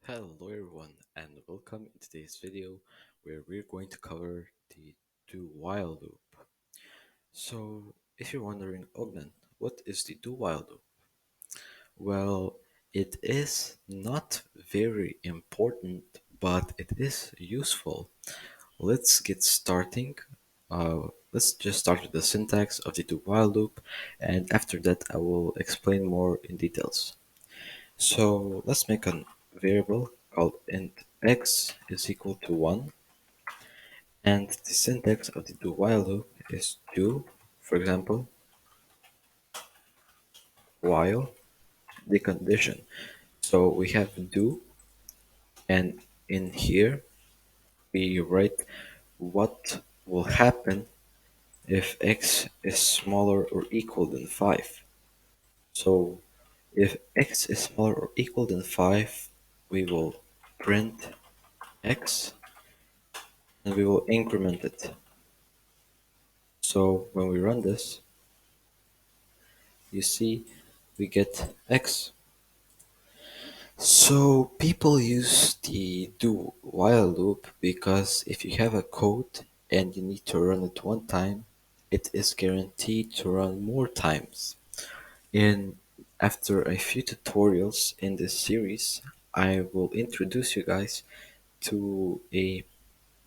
Hello everyone and welcome in today's video where we're going to cover the do while loop. So if you're wondering, Ogden, what is the do while loop? Well, it is not very important, but it is useful. Let's get starting. Let's just start with the syntax of the do while loop, and after that I will explain more in details. So let's make a variable called int x is equal to 1, and the syntax of the do while loop is do, for example, while the condition. So we have do, and in here we write what will happen if x is smaller or equal than 5. So if x is smaller or equal than 5, we will print x and we will increment it. So when we run this, you see we get x. So people use the do while loop because if you have a code and you need to run it one time, it is guaranteed to run more times. And after a few tutorials in this series, I will introduce you guys to a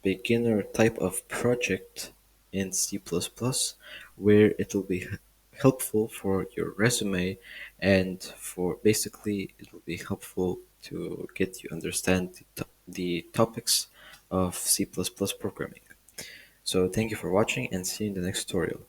beginner type of project in C++ where it will be helpful for your resume, and for basically it will be helpful to get you understand the topics of C++ programming. So thank you for watching and see you in the next tutorial.